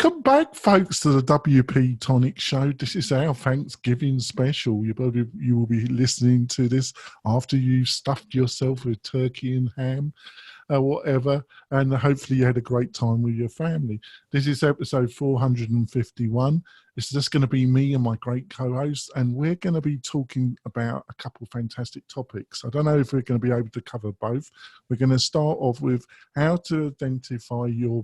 Welcome back, folks, to the WP-Tonic Show. This is our Thanksgiving special. You will be listening to this after you stuffed yourself with turkey and ham, whatever, and hopefully you had a great time with your family. This is episode 451. It's just going to be me and my great co-host, and we're going to be talking about a couple of fantastic topics. I don't know if we're going to be able to cover both. We're going to start off with how to identify your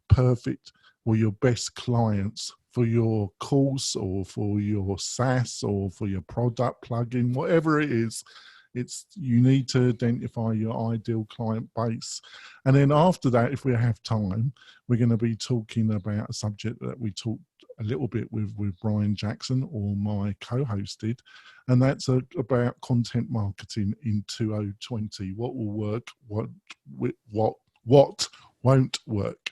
perfect or your best clients for your course or for your SaaS or for your product plugin, whatever it is. You need to identify your ideal client base. And then after that, if we have time, we're going to be talking about a subject that we talked a little bit with Brian Jackson, or my co-host did, and that's about content marketing in 2020. What will work, what won't work.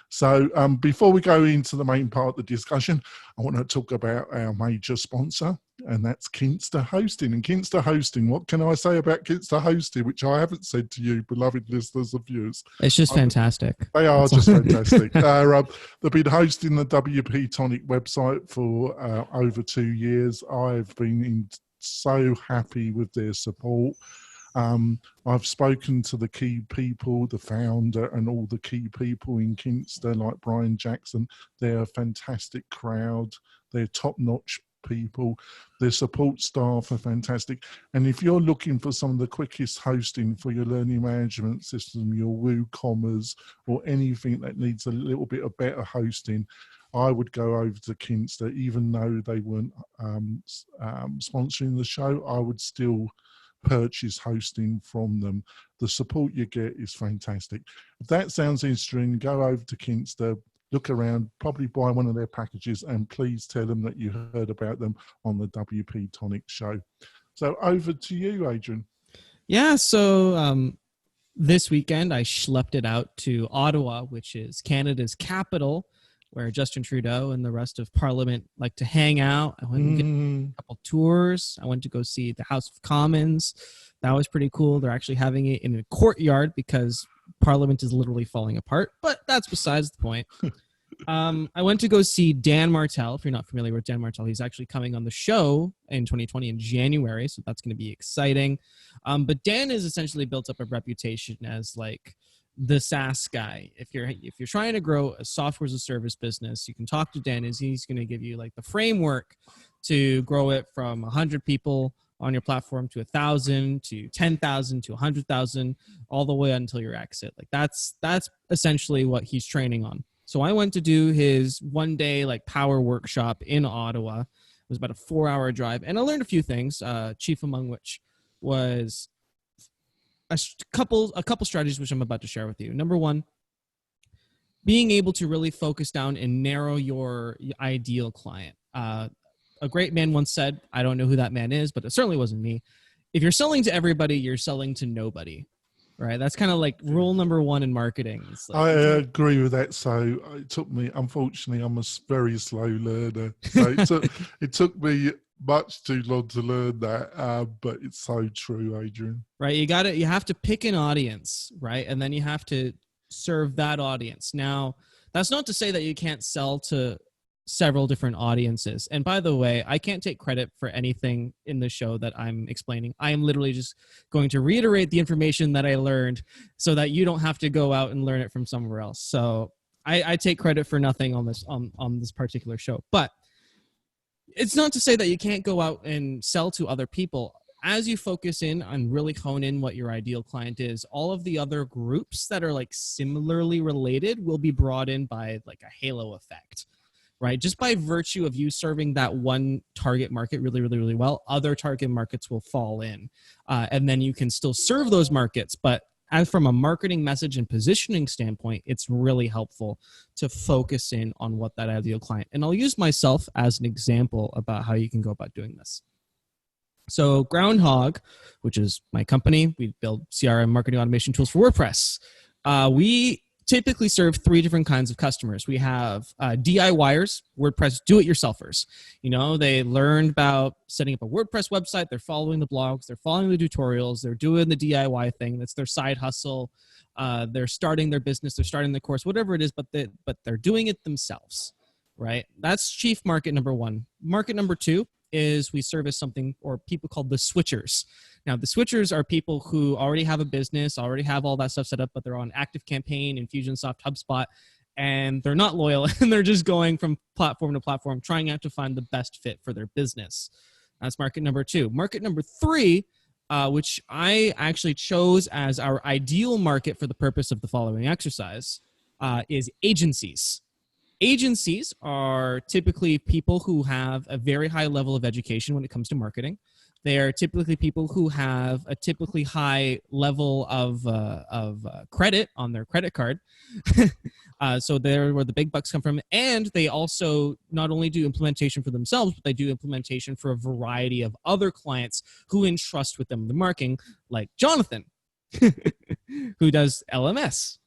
So before we go into the main part of the discussion, I want to talk about our major sponsor, and that's Kinsta Hosting. And Kinsta Hosting, what can I say about Kinsta Hosting, which I haven't said to you, beloved listeners and viewers? It's just fantastic. They are just fantastic. They've been hosting the WP-Tonic website for over 2 years. I've been so happy with their support. I've spoken to the key people, the founder and all the key people in Kinsta, like Brian Jackson. They're a fantastic crowd. They're top-notch people. Their support staff are fantastic. And if you're looking for some of the quickest hosting for your learning management system, your WooCommerce, or anything that needs a little bit of better hosting, I would go over to Kinsta. Even though they weren't sponsoring the show, I would still purchase hosting from them. The support you get is fantastic. If that sounds interesting, go over to Kinsta, look around, probably buy one of their packages, and please tell them that you heard about them on the WP-Tonic Show. So over to you, Adrian. Yeah, so this weekend I schlepped it out to Ottawa, which is Canada's capital, where Justin Trudeau and the rest of Parliament like to hang out. I went and get a couple tours. I went to go see the House of Commons. That was pretty cool. They're actually having it in a courtyard because Parliament is literally falling apart, but that's besides the point. I went to go see Dan Martell. If you're not familiar with Dan Martell, he's actually coming on the show in 2020 in January, so that's going to be exciting. But Dan has essentially built up a reputation as like the SaaS guy. If you're trying to grow a software as a service business, you can talk to Dan, as he's going to give you like the framework to grow it from 100 people on your platform to 1,000 to 10,000 to 100,000, all the way until your exit. Like that's essentially what he's training on. So I went to do his one-day like power workshop in Ottawa. It was about a 4-hour drive, and I learned a few things, chief among which was a couple strategies which I'm about to share with you. Number one, being able to really focus down and narrow your ideal client. A great man once said, I don't know who that man is, but it certainly wasn't me. If you're selling to everybody, you're selling to nobody, right? That's kind of like rule number one in marketing. Like, I agree with that. So it took me, unfortunately, I'm a very slow learner. So it took me much too long to learn that, but it's so true, Adrian. Right, you have to pick an audience, right, and then you have to serve that audience. Now, that's not to say that you can't sell to several different audiences. And by the way, I can't take credit for anything in the show that I'm explaining. I am literally just going to reiterate the information that I learned so that you don't have to go out and learn it from somewhere else. So I take credit for nothing on this particular show, but it's not to say that you can't go out and sell to other people. As you focus in and really hone in what your ideal client is, all of the other groups that are like similarly related will be brought in by like a halo effect, right? Just by virtue of you serving that one target market really, really, really well, other target markets will fall in. And then you can still serve those markets, but as from a marketing message and positioning standpoint, it's really helpful to focus in on what that ideal client. And I'll use myself as an example about how you can go about doing this. So Groundhog, which is my company, we build CRM marketing automation tools for WordPress. We typically serve three different kinds of customers. We have DIYers, WordPress do-it-yourselfers. They learned about setting up a WordPress website. They're following the blogs. They're following the tutorials. They're doing the DIY thing. That's their side hustle. They're starting their business. They're starting the course, whatever it is, but they're doing it themselves, right? That's chief market number one. Market number two is we service something or people called the switchers. Now, the switchers are people who already have a business, already have all that stuff set up, but they're on ActiveCampaign, Infusionsoft, HubSpot, and they're not loyal, and they're just going from platform to platform, trying out to find the best fit for their business. That's market number two. Market number three, which I actually chose as our ideal market for the purpose of the following exercise, is agencies. Agencies are typically people who have a very high level of education when it comes to marketing. They are typically people who have a typically high level of credit on their credit card. So they're where the big bucks come from. And they also not only do implementation for themselves, but they do implementation for a variety of other clients who entrust with them the marketing, like Jonathan, who does LMS.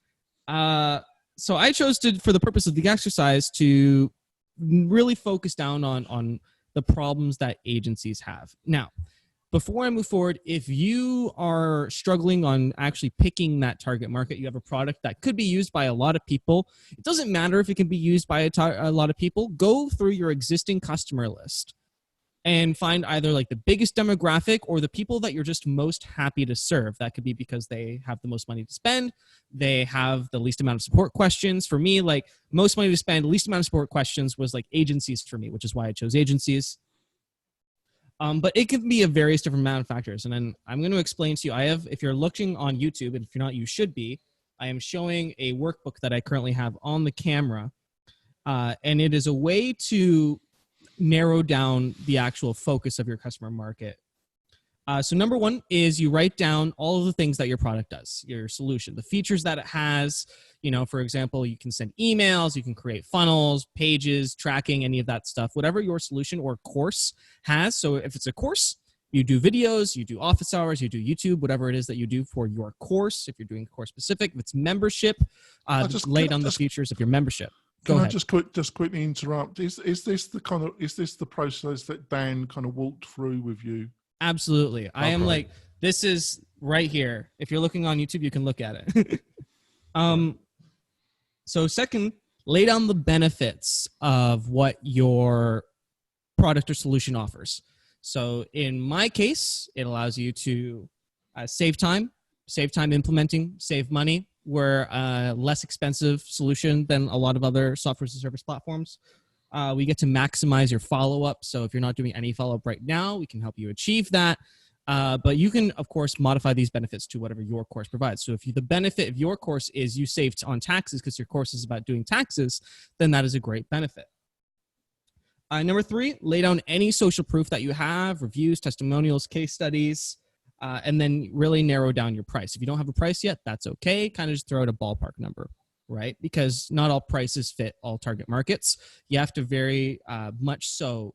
So I chose for the purpose of the exercise, to really focus down on the problems that agencies have. Now, before I move forward, if you are struggling on actually picking that target market, you have a product that could be used by a lot of people. It doesn't matter if it can be used by a lot of people. Go through your existing customer list and find either like the biggest demographic or the people that you're just most happy to serve. That could be because they have the most money to spend. They have the least amount of support questions. For me, like most money to spend, least amount of support questions was like agencies for me, which is why I chose agencies. But it can be a various different amount of factors. And then I'm going to explain to you, if you're looking on YouTube, and if you're not, you should be, I am showing a workbook that I currently have on the camera. And it is a way to narrow down the actual focus of your customer market. So number one is you write down all of the things that your product does, your solution, the features that it has. For example, you can send emails, you can create funnels, pages, tracking, any of that stuff, whatever your solution or course has. So if it's a course, you do videos, you do office hours, you do YouTube, whatever it is that you do for your course. If you're doing course specific, if it's membership, lay down the features of your membership. Can I just quickly interrupt? Is this the process that Dan kind of walked through with you? Absolutely. I am like, this is right here. If you're looking on YouTube, you can look at it. So second, lay down the benefits of what your product or solution offers. So in my case, it allows you to save time implementing, save money. We're a less expensive solution than a lot of other software as a service platforms. We get to maximize your follow-up. So if you're not doing any follow-up right now, we can help you achieve that. But you can, of course, modify these benefits to whatever your course provides. So if the benefit of your course is you saved on taxes because your course is about doing taxes, then that is a great benefit. Number three, lay down any social proof that you have, reviews, testimonials, case studies, and then really narrow down your price. If you don't have a price yet, that's okay. Kind of just throw out a ballpark number, right? Because not all prices fit all target markets. You have to very much so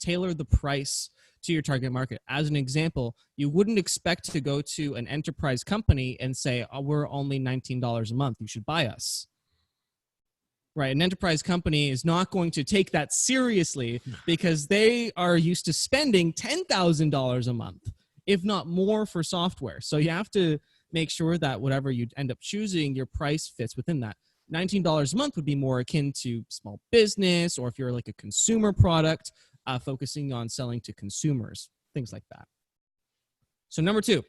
tailor the price to your target market. As an example, you wouldn't expect to go to an enterprise company and say, oh, we're only $19 a month, you should buy us. Right, an enterprise company is not going to take that seriously because they are used to spending $10,000 a month, if not more, for software. So you have to make sure that whatever you end up choosing, your price fits within that. $19 a month would be more akin to small business, or if you're like a consumer product, focusing on selling to consumers, things like that. So number two,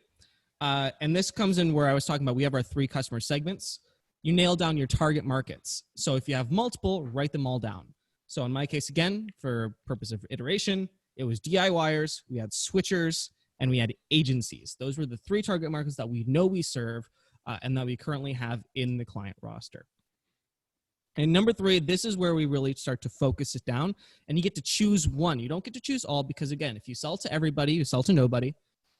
and this comes in where I was talking about, we have our three customer segments. You nail down your target markets. So if you have multiple, write them all down. So in my case, again, for purpose of iteration, it was DIYers, we had switchers, and we had agencies. Those were the three target markets that we know we serve and that we currently have in the client roster. And number three, this is where we really start to focus it down, and you get to choose one. You don't get to choose all because, again, if you sell to everybody, you sell to nobody.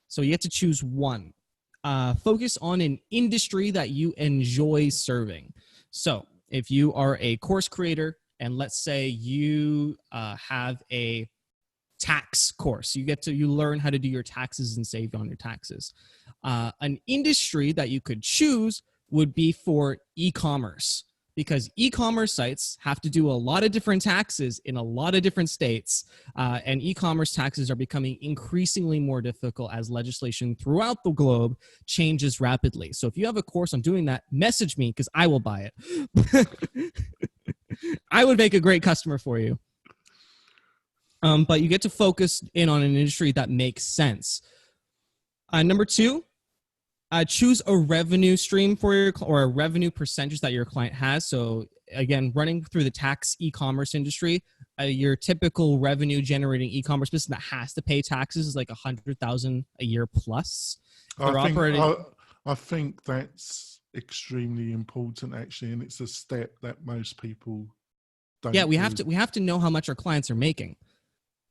So you get to choose one. Focus on an industry that you enjoy serving. So if you are a course creator, and let's say you have a tax course, you learn how to do your taxes and save on your taxes. An industry that you could choose would be for e-commerce, because e-commerce sites have to do a lot of different taxes in a lot of different states, and e-commerce taxes are becoming increasingly more difficult as legislation throughout the globe changes rapidly. So if you have a course on doing that, message me because I will buy it. I would make a great customer for you. But you get to focus in on an industry that makes sense. Number 2, choose a revenue stream for your, or a revenue percentage that your client has. So again, running through the tax e-commerce industry, your typical revenue generating e-commerce business that has to pay taxes is like $100,000 a year plus. I think that's extremely important, actually, and it's a step that most people don't. Yeah, we have to know how much our clients are making,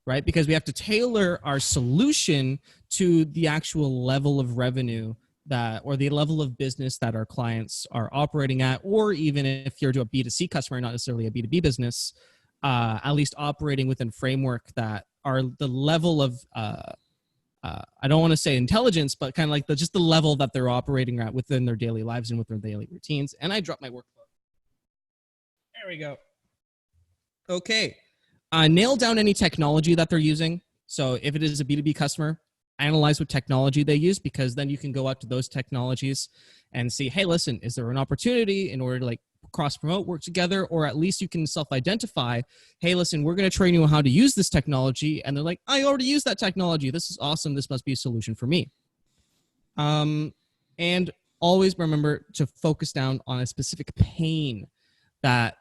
right? Because we have to tailor our solution to the actual level of revenue that, or the level of business that our clients are operating at, or even if you're to a B2C customer, not necessarily a B2B business, at least operating within framework that are the level of, I don't want to say intelligence, but kind of like just the level that they're operating at within their daily lives and within their daily routines. And I dropped my workbook. There we go. Okay. Nail down any technology that they're using. So if it is a B2B customer, analyze what technology they use, because then you can go out to those technologies and see, hey, listen, is there an opportunity in order to like cross-promote, work together, or at least you can self-identify, hey, listen, we're going to train you on how to use this technology. And they're like, I already use that technology. This is awesome. This must be a solution for me. And always remember to focus down on a specific pain that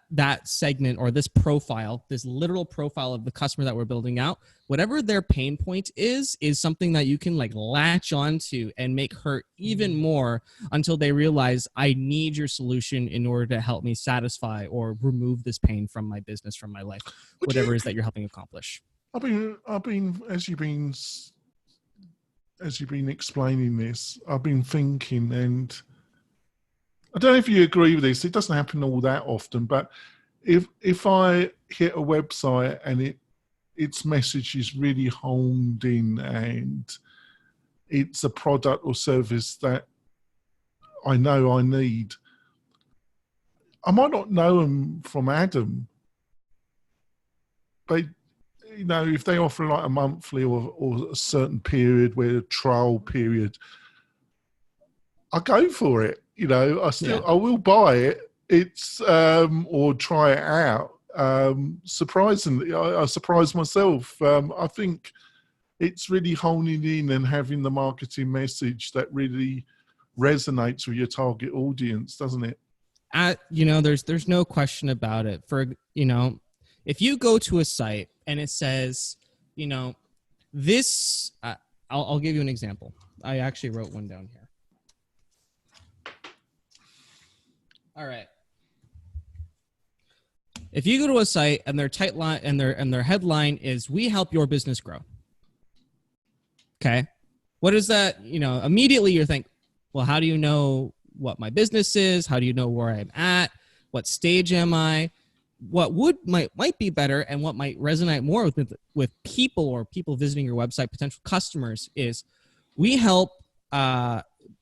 segment or this profile, this literal profile of the customer that we're building out, whatever their pain point is something that you can like latch onto and make hurt even more until they realize I need your solution in order to help me satisfy or remove this pain from my business, from my life, whatever it is that you're helping accomplish. I've been as you've been explaining this, I've been thinking, and I don't know if you agree with this. It doesn't happen all that often, but if I hit a website and its message is really honed in and it's a product or service that I know I need, I might not know them from Adam, but if they offer like a monthly or a certain period where a trial period, I go for it. I will buy it. It's or try it out. Surprisingly, I surprised myself. I think it's really honing in and having the marketing message that really resonates with your target audience, doesn't it? There's no question about it. If you go to a site and it says, this, I'll give you an example. I actually wrote one down here. All right. If you go to a site and their tagline and their headline is "We help your business grow," okay, what is that? Immediately you think, well, how do you know what my business is? How do you know where I'm at? What stage am I? What might be better and what might resonate more with people or people visiting your website, potential customers, is we help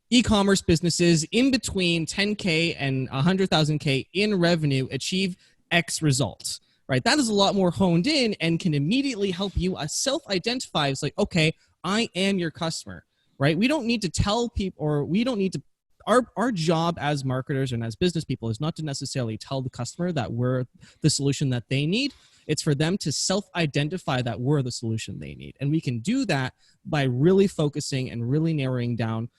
e-commerce businesses in between 10K and 100,000K in revenue achieve X results, right? That is a lot more honed in and can immediately help you self-identify. It's like, okay, I am your customer, right? We don't need to tell people, or we don't need to, our job as marketers and as business people is not to necessarily tell the customer that we're the solution that they need. It's for them to self-identify that we're the solution they need. And we can do that by really focusing and really narrowing down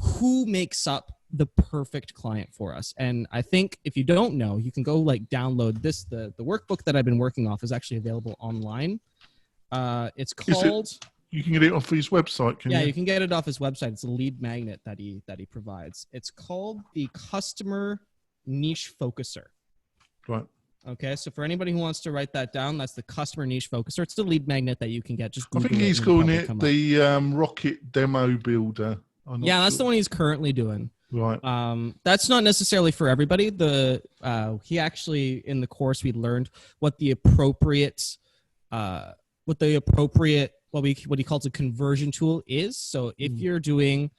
who makes up the perfect client for us. And I think if you don't know, you can go download this. The workbook that I've been working off is actually available online. It's called... You can get it off his website, can you? Yeah, you can get it off his website. It's a lead magnet that he provides. It's called the Customer Niche Focuser. Right. Okay, so for anybody who wants to write that down, that's the Customer Niche Focuser. It's the lead magnet that you can get. Just Google I think he's calling it the Rocket Demo Builder. Yeah, that's the one he's currently doing. Right. That's not necessarily for everybody. He actually, in the course, we learned what he calls a conversion tool is. So if you're doing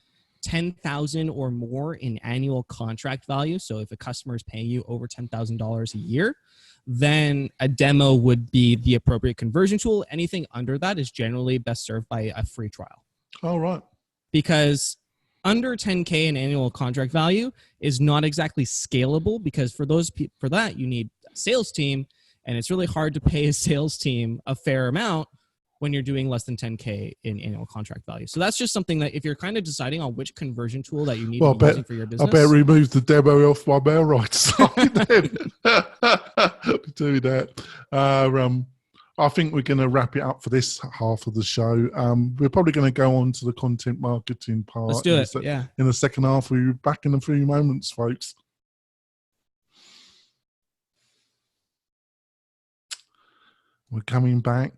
10,000 or more in annual contract value, so if a customer is paying you over $10,000 a year, then a demo would be the appropriate conversion tool. Anything under that is generally best served by a free trial. All right. Because under 10K in annual contract value is not exactly scalable, because for that you need a sales team, and it's really hard to pay a sales team a fair amount when you're doing less than 10K in annual contract value. So that's just something that if you're kind of deciding on which conversion tool that you need to be using for your business. I better remove the demo off my mail rights side then. Do that. I think we're going to wrap it up for this half of the show. We're probably going to go on to the content marketing part. Let's do it, yeah. In the second half. We'll be back in a few moments, folks. We're coming back.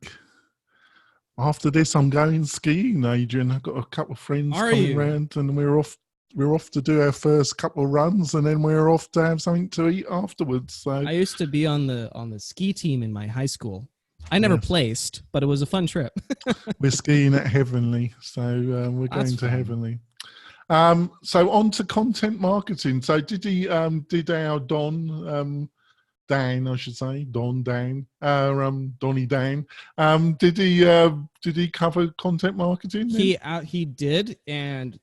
After this, I'm going skiing, Adrian. I've got a couple of friends coming around, and we're off to do our first couple of runs, and then we're off to have something to eat afterwards. So I used to be on the ski team in my high school. I never placed, but it was a fun trip. We're skiing at Heavenly, so we're going to Heavenly. So on to content marketing. So did our Dan, I should say, Donnie Dan. Did he cover content marketing? He did, and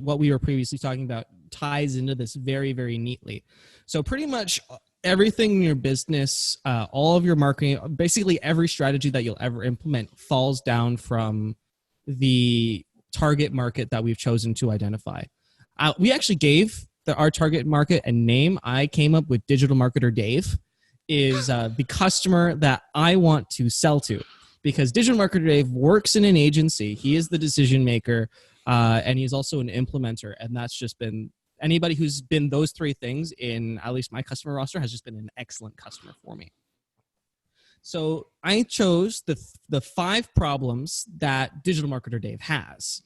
what we were previously talking about ties into this very, very neatly. So pretty much everything in your business, all of your marketing, basically every strategy that you'll ever implement falls down from the target market that we've chosen to identify. We actually gave our target market a name. I came up with Digital Marketer Dave. Is the customer that I want to sell to, because Digital Marketer Dave works in an agency. He is the decision maker, and he's also an implementer. And that's just been anybody who's been those three things in at least my customer roster has just been an excellent customer for me. So I chose the 5 problems that Digital Marketer Dave has.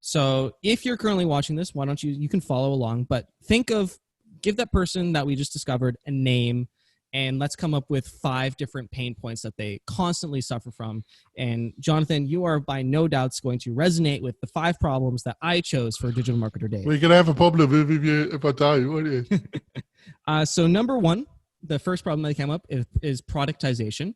So if you're currently watching this, why don't you can follow along, but give that person that we just discovered a name. And let's come up with 5 different pain points that they constantly suffer from. And Jonathan, you are by no doubts going to resonate with the 5 problems that I chose for Digital Marketer Dave. We're going to have a problem if I don't, won't you? So number 1, the first problem that came up is productization.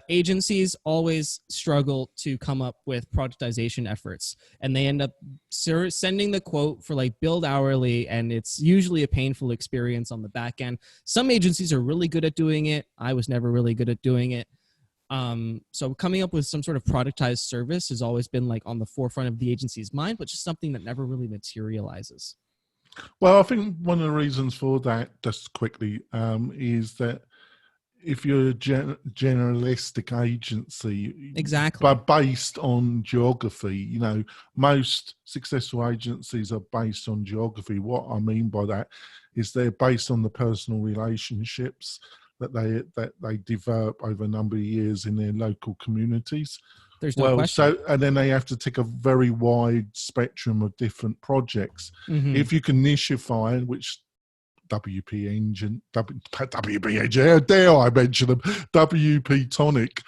Agencies always struggle to come up with productization efforts, and they end up sending the quote for like billed hourly, and it's usually a painful experience on the back end. Some agencies are really good at doing it. I was never really good at doing it. So coming up with some sort of productized service has always been like on the forefront of the agency's mind, but just something that never really materializes. Well, I think one of the reasons for that, just quickly, is that if you're a generalistic agency, exactly, but based on geography, most successful agencies are based on geography. What I mean by that is they're based on the personal relationships that they develop over a number of years in their local communities. There's no question. And then they have to take a very wide spectrum of different projects. Mm-hmm. If you can nicheify, which WP-Engine, how dare I mention them, WP-Tonic,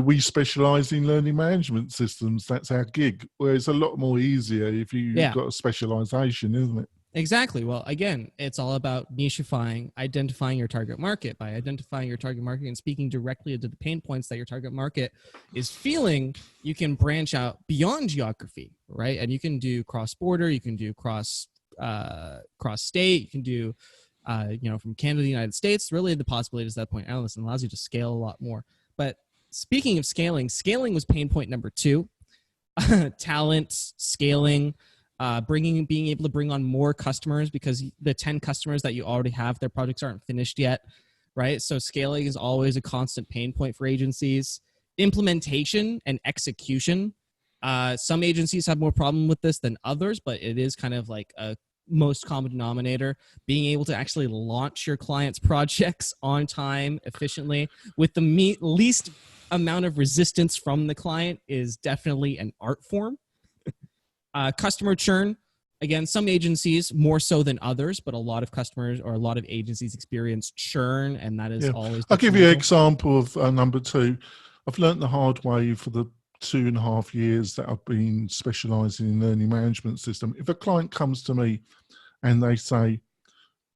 we specialize in learning management systems. That's our gig. Where it's a lot more easier if you've got a specialization, isn't it? Exactly. Well, again, it's all about nicheifying, identifying your target market. By identifying your target market and speaking directly into the pain points that your target market is feeling, you can branch out beyond geography, right? And you can do cross-border, you can do cross-state, you can do, from Canada to the United States. Really, the possibilities at that point endless, and allows you to scale a lot more. But speaking of scaling was pain point number 2. Talent, scaling, being able to bring on more customers, because the 10 customers that you already have, their projects aren't finished yet, right? So scaling is always a constant pain point for agencies. Implementation and execution. Some agencies have more problem with this than others, but it is kind of like a most common denominator. Being able to actually launch your clients' projects on time, efficiently, with the least amount of resistance from the client is definitely an art form. Customer churn. Again, some agencies more so than others, but a lot of customers or a lot of agencies experience churn, and that is always. I'll give you an example of number 2. I've learned the hard way for the 2.5 years that I've been specialising in learning management system, if a client comes to me and they say,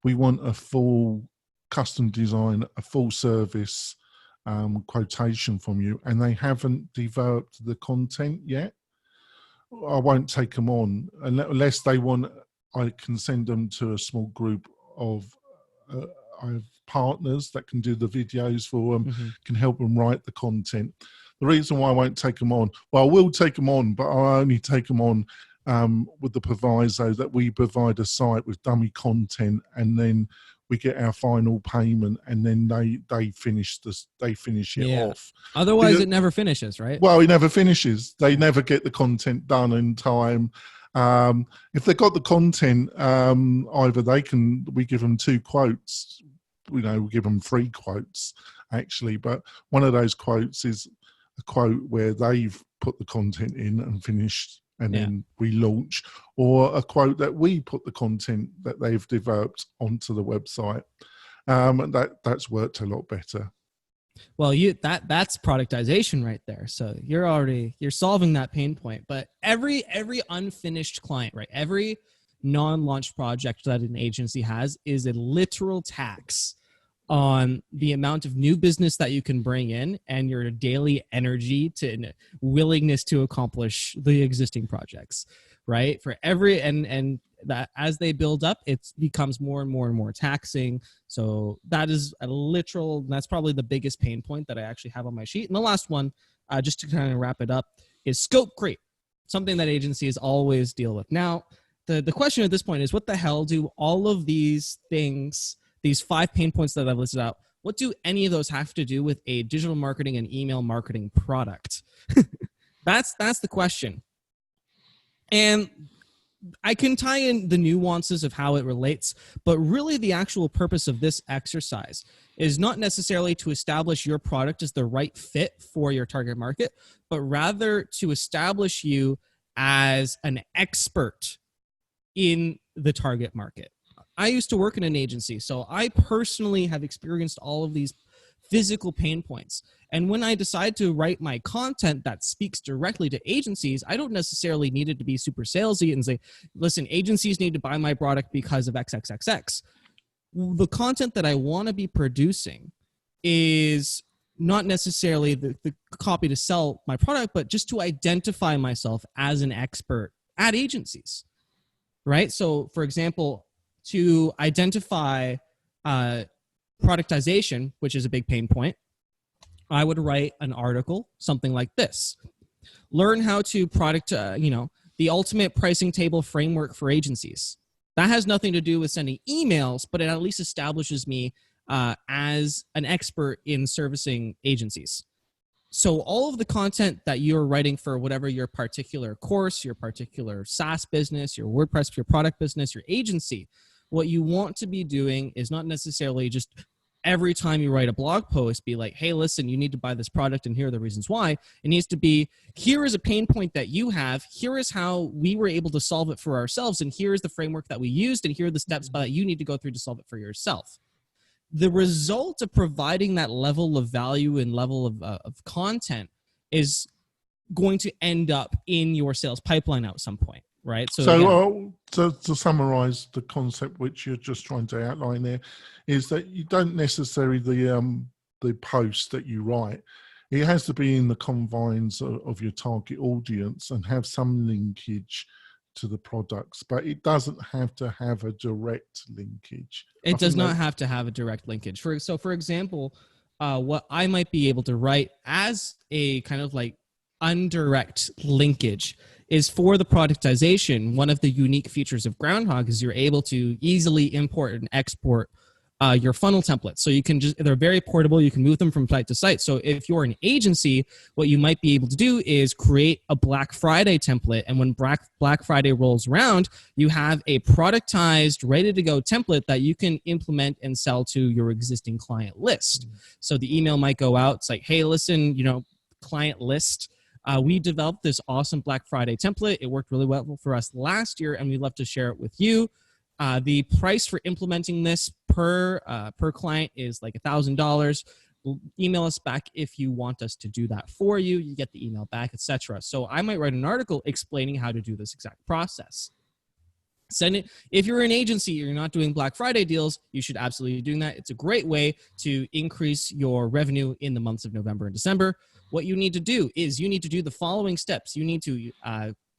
we want a full custom design, a full service quotation from you, and they haven't developed the content yet, I won't take them on unless they want. I can send them to a small group of I have partners that can do the videos for them, can help them write the content. The reason why I won't take them on, well, I will take them on, but I only take them on with the proviso that we provide a site with dummy content, and then we get our final payment, and then they finish it off. Otherwise, it never finishes, right? Well, it never finishes. They never get the content done in time. If they got the content, either we give them 2 quotes. We give them 3 quotes actually, but one of those quotes is a quote where they've put the content in and finished, and then we launch, or a quote that we put the content that they've developed onto the website. And that's worked a lot better. Well, that's productization right there. So you're solving that pain point. But every unfinished client, right? Every non-launch project that an agency has is a literal tax on the amount of new business that you can bring in and your daily energy and willingness to accomplish the existing projects, right? For every and that as they build up, it becomes more and more and more taxing. So that is that's probably the biggest pain point that I actually have on my sheet. And the last one, just to kind of wrap it up, is scope creep, something that agencies always deal with. Now, the question at this point is, what the hell do all of these things, these 5 pain points that I've listed out, what do any of those have to do with a digital marketing and email marketing product? That's the question. And I can tie in the nuances of how it relates, but really the actual purpose of this exercise is not necessarily to establish your product as the right fit for your target market, but rather to establish you as an expert in the target market. I used to work in an agency, so I personally have experienced all of these physical pain points. And when I decide to write my content that speaks directly to agencies, I don't necessarily need it to be super salesy and say, listen, agencies need to buy my product because of XXXX. The content that I want to be producing is not necessarily the copy to sell my product, but just to identify myself as an expert at agencies, right? So for example, to identify productization, which is a big pain point, I would write an article, something like this. Learn how to the ultimate pricing table framework for agencies. That has nothing to do with sending emails, but it at least establishes me as an expert in servicing agencies. So all of the content that you're writing for whatever your particular course, your particular SaaS business, your WordPress, your product business, your agency, what you want to be doing is not necessarily just every time you write a blog post, be like, hey, listen, you need to buy this product and here are the reasons why. It needs to be, here is a pain point that you have. Here is how we were able to solve it for ourselves. And here is the framework that we used. And here are the steps that you need to go through to solve it for yourself. The result of providing that level of value and level of content is going to end up in your sales pipeline at some point. Right. So to summarize the concept which you're just trying to outline there, is that you don't necessarily the post that you write, it has to be in the confines of your target audience and have some linkage to the products, but it doesn't have to have a direct linkage. It does not have to have a direct linkage. For example, what I might be able to write as a kind of like indirect linkage is for the productization. One of the unique features of Groundhog is you're able to easily import and export your funnel templates. So you can they're very portable. You can move them from site to site. So if you're an agency, what you might be able to do is create a Black Friday template. And when Black Friday rolls around, you have a productized, ready to go template that you can implement and sell to your existing client list. So the email might go out. It's like, hey, listen, client list. We developed this awesome Black Friday template. It worked really well for us last year, and we'd love to share it with you. The price for implementing this per client is like $1,000. email us back if you want us to do that for you. You get the email back, etc. So I might write an article explaining how to do this exact process. Send it. If you're an agency, you're not doing Black Friday deals, you should absolutely be doing that. It's a great way to increase your revenue in the months of November and December. What you need to do is you need to do the following steps. You need to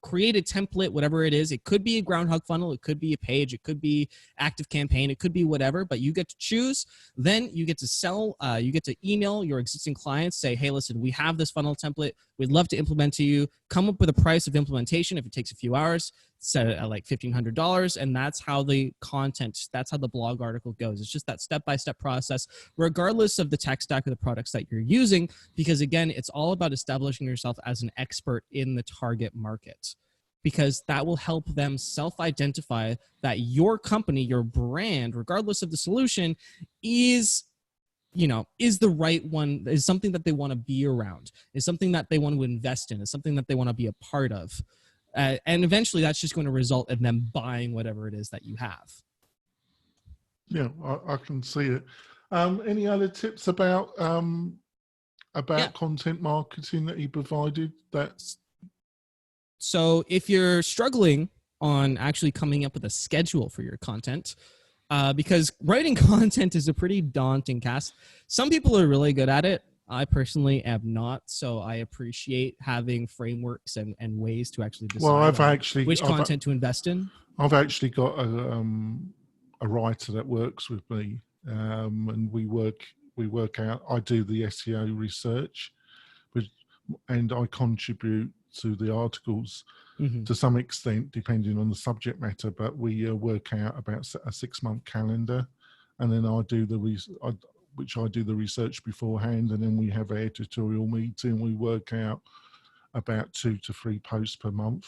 create a template, whatever it is. It could be a groundhog funnel. It could be a page. It could be active campaign. It could be whatever, but you get to choose. Then you get to sell. You get to email your existing clients, say, hey, listen, we have this funnel template. We'd love to implement to you. Come up with a price of implementation if it takes a few hours. Set it at like $1,500, and that's how the content, that's how the blog article goes. It's just that step-by-step process, regardless of the tech stack or the products that you're using, because again, it's all about establishing yourself as an expert in the target market, because that will help them self-identify that your company, your brand, regardless of the solution, is the right one, is something that they want to be around, is something that they want to invest in, is something that they want to be a part of. And eventually that's just going to result in them buying whatever it is that you have. Yeah, I can see it. Any other tips about content marketing that he provided? So if you're struggling on actually coming up with a schedule for your content, because writing content is a pretty daunting task. Some people are really good at it. I personally am not, so I appreciate having frameworks and ways to actually decide which content to invest in. I've actually got a writer that works with me, and we work out. I do the SEO research, and I contribute to the articles to some extent, depending on the subject matter. But we work out about a 6-month calendar, and then I do the research beforehand, and then we have an editorial meeting. We work out about 2 to 3 posts per month.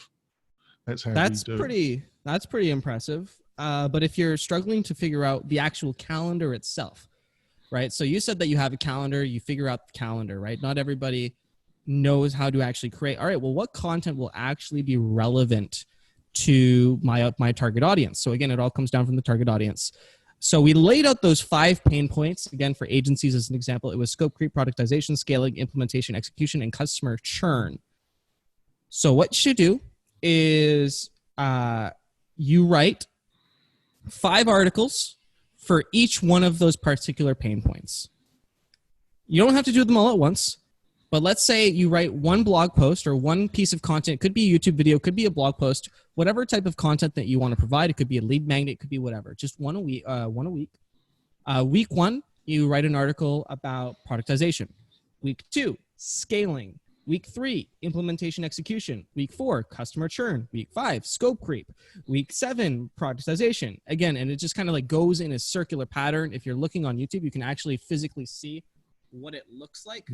That's how we do it. That's pretty impressive. But if you're struggling to figure out the actual calendar itself, right? So you said that you have a calendar, you figure out the calendar, right? Not everybody knows how to actually create. All right, well, what content will actually be relevant to my target audience? So again, it all comes down from the target audience. So we laid out those 5 pain points. Again, for agencies as an example, it was scope creep, productization, scaling, implementation, execution, and customer churn. So what you should do is you write 5 articles for each one of those particular pain points. You don't have to do them all at once, but let's say you write 1 blog post or 1 piece of content. It could be a YouTube video, could be a blog post, whatever type of content that you want to provide. It could be a lead magnet, it could be whatever. Just one a week. Week 1, you write an article about productization. Week 2, scaling. Week 3, implementation execution. Week 4, customer churn. Week 5, scope creep. Week 7, productization. Again, and it just kind of like goes in a circular pattern. If you're looking on YouTube, you can actually physically see what it looks like.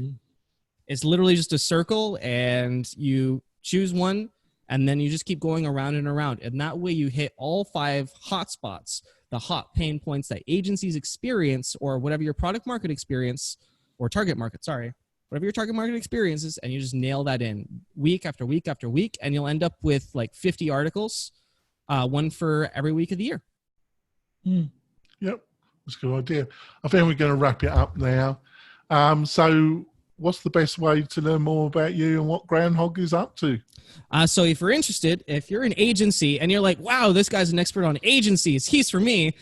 It's literally just a circle, and you choose one, and then you just keep going around and around. And that way you hit all 5 hot spots, the hot pain points that agencies experience, or whatever your product market experience, or target market, whatever your target market experience is, and you just nail that in week after week after week, and you'll end up with like 50 articles, 1 for every week of the year. Yep, that's a good idea. I think we're going to wrap it up now. So what's the best way to learn more about you and what Groundhog is up to? So if you're interested, if you're an agency and you're like, wow, this guy's an expert on agencies, he's for me,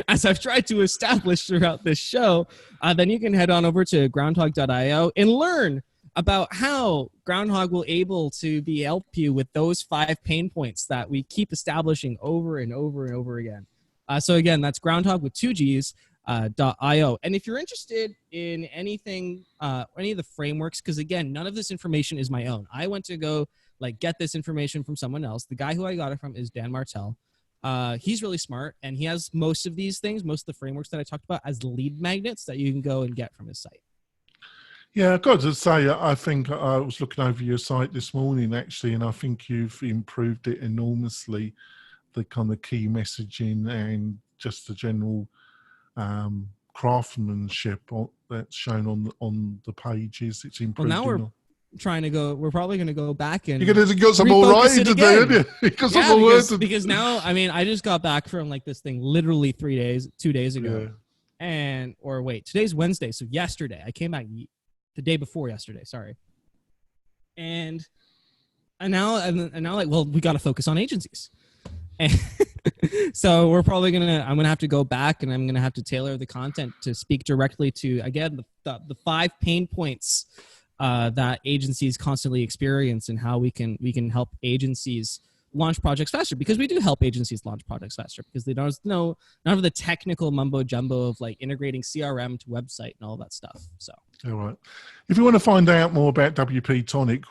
as I've tried to establish throughout this show, then you can head on over to groundhog.io and learn about how Groundhog will able to help you with those 5 pain points that we keep establishing over and over and over again. So again, that's Groundhog with 2 G's. .io. And if you're interested in anything, any of the frameworks, because again, none of this information is my own. I went to go get this information from someone else. The guy who I got it from is Dan Martell. He's really smart, and he has most of these things, most of the frameworks that I talked about, as lead magnets that you can go and get from his site. Yeah, I've got to say, I think I was looking over your site this morning, actually, and I think you've improved it enormously, the kind of key messaging and just the general craftsmanship that's shown on the pages. It's improved. Well, now we're probably going to go back and you're going to get some more writing to do, aren't you? Because now, I mean, I just got back from this thing literally 2 days ago. And, or wait, today's Wednesday. So yesterday, I came back the day before yesterday, sorry. And now like, well, we got to focus on agencies. And so I'm going to have to go back, and I'm going to have to tailor the content to speak directly to, again, the 5 pain points that agencies constantly experience, and how we can help agencies launch projects faster, because we do help agencies launch projects faster, because they don't know none of the technical mumbo jumbo of like integrating CRM to website and all that stuff. So, all right. If you want to find out more about WP-Tonic,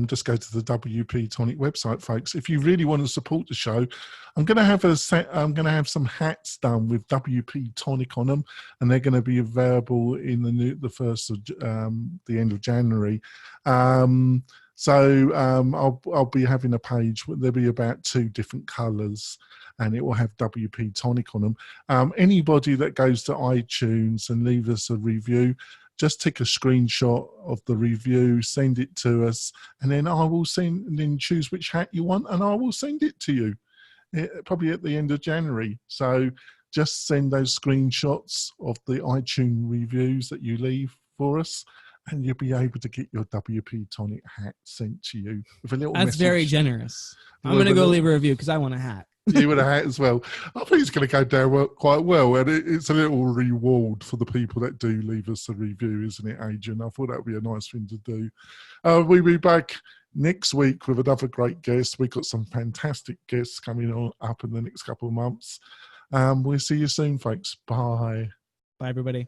just go to the WP-Tonic website, folks. If you really want to support the show, I'm going to have some hats done with WP-Tonic on them, and they're going to be available in the end of January. So I'll be having a page. There'll be about 2 different colours, and it will have WP-Tonic on them. Anybody that goes to iTunes and leave us a review, just take a screenshot of the review, send it to us, and then then choose which hat you want, and I will send it to you, probably at the end of January. So just send those screenshots of the iTunes reviews that you leave for us, and you'll be able to get your WP-Tonic hat sent to you with a little that's message. Very generous. I'm going to go leave a review because I want a hat. You want a hat as well. I think it's going to go down quite well, and it's a little reward for the people that do leave us a review, isn't it, Adrian? I thought that would be a nice thing to do. We'll be back next week with another great guest. We've got some fantastic guests coming up in the next couple of months. We'll see you soon, folks. Bye. Bye, everybody.